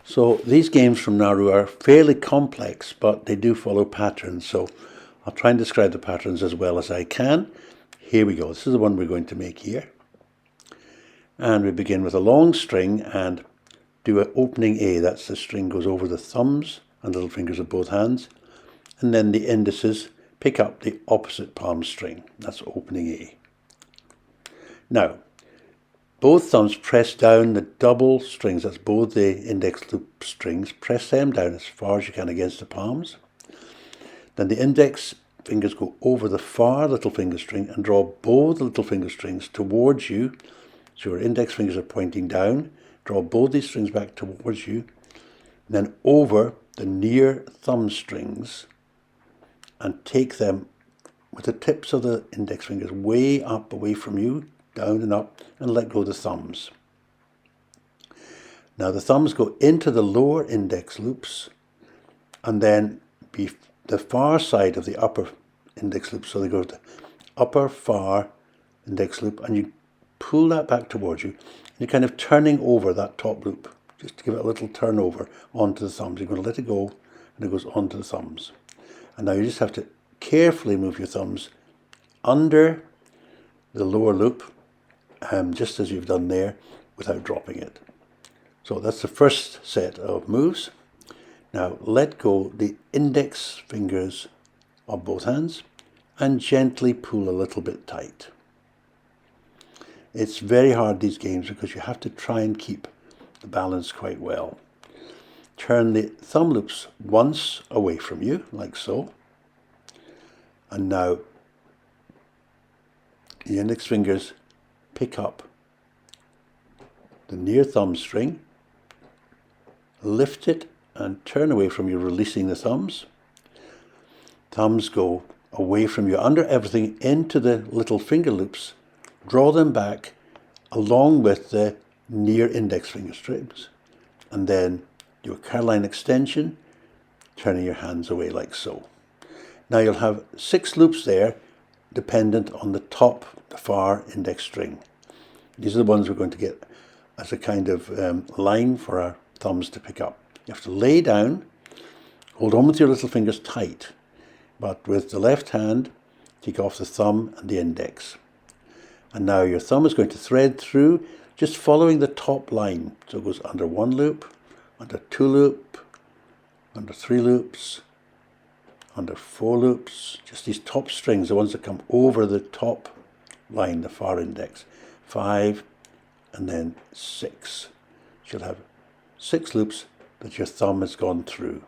So these games from Nauru are fairly complex, but they do follow patterns. So I'll try and describe the patterns as well as I can. Here we go. This is the one we're going to make here. And we begin with a long string and do an opening A. That's the string goes over the thumbs and little fingers of both hands. And then the indices pick up the opposite palm string. That's opening A. Now, both thumbs press down the double strings. That's both the index loop strings. Press them down as far as you can against the palms. Then the index fingers go over the far little finger string and draw both little finger strings towards you. So your index fingers are pointing down. Draw both these strings back towards you. Then over the near thumb strings and take them with the tips of the index fingers way up away from you, down and up, and let go of the thumbs. Now the thumbs go into the lower index loops and then be the far side of the upper index loop. So they go to the upper far index loop and you pull that back towards you. You're kind of turning over that top loop, just to give it a little turnover onto the thumbs. You're going to let it go and it goes onto the thumbs. And now you just have to carefully move your thumbs under the lower loop, just as you've done there, without dropping it. So that's the first set of moves. Now let go the index fingers of both hands and gently pull a little bit tight. It's very hard, these games, because you have to try and keep the balance quite well. Turn the thumb loops once away from you, like so. And now the index fingers pick up the near thumb string, lift it and turn away from you, releasing the thumbs. Thumbs go away from you under everything into the little finger loops. Draw them back along with the near index finger strings. And then do a Caroline extension, turning your hands away like so. Now you'll have 6 loops there, dependent on the top, the far index string. These are the ones we're going to get as a kind of line for our thumbs to pick up. You have to lay down, hold on with your little fingers tight, but with the left hand, take off the thumb and the index. And now your thumb is going to thread through, just following the top line. So it goes under 1 loop, under 2 loop, under 3 loops, under 4 loops, just these top strings, the ones that come over the top line, the far index. 5, and then 6. You'll have 6 loops that your thumb has gone through,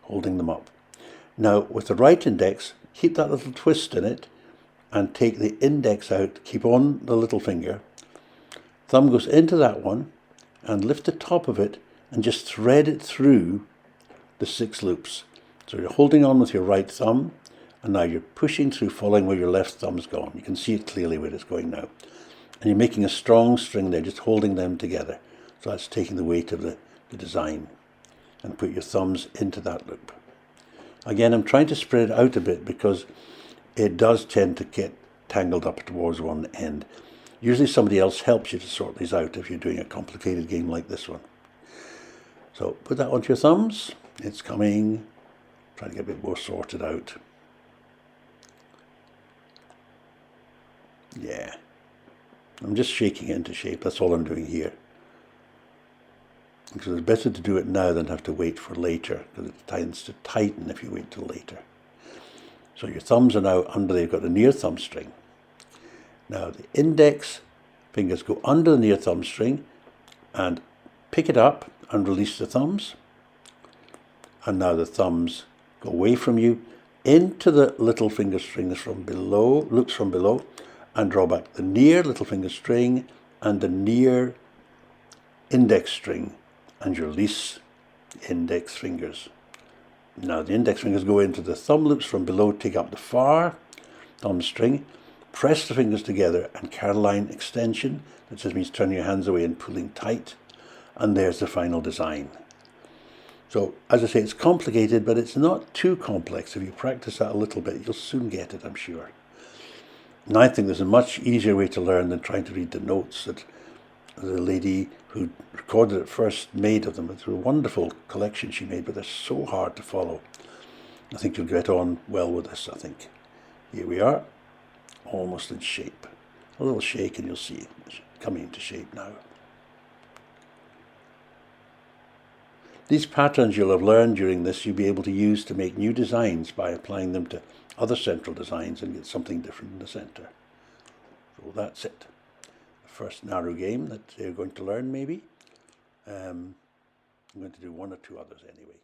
holding them up. Now with the right index, keep that little twist in it and take the index out, keep on the little finger. Thumb goes into that one and lift the top of it and just thread it through the 6 loops. So you're holding on with your right thumb and now you're pushing through, following where your left thumb's gone. You can see it clearly where it's going now. And you're making a strong string there, just holding them together. So that's taking the weight of the design. And put your thumbs into that loop. Again, I'm trying to spread it out a bit because it does tend to get tangled up towards one end. Usually somebody else helps you to sort these out if you're doing a complicated game like this one. So put that onto your thumbs. It's coming. Try to get a bit more sorted out. Yeah. I'm just shaking it into shape. That's all I'm doing here. Because it's better to do it now than have to wait for later, because it tends to tighten if you wait till later. So your thumbs are now under, they've got the near thumb string. Now the index fingers go under the near thumb string and pick it up and release the thumbs. And now the thumbs go away from you into the little finger strings from below, loops from below, and draw back the near little finger string and the near index string, and you release the index fingers. Now the index fingers go into the thumb loops from below, take up the far thumb string, press the fingers together and Caroline extension. That just means turning your hands away and pulling tight. And there's the final design. So as I say, it's complicated, but it's not too complex. If you practice that a little bit, you'll soon get it, I'm sure. And I think there's a much easier way to learn than trying to read the notes that the lady who recorded it first made of them. It's a wonderful collection she made, but they're so hard to follow. I think you'll get on well with this, I think. Here we are, almost in shape. A little shake and you'll see it's coming into shape now. These patterns you'll have learned during this you'll be able to use to make new designs by applying them to other central designs and get something different in the centre. So that's it. The first Nauru game that you're going to learn maybe. I'm going to do one or two others anyway.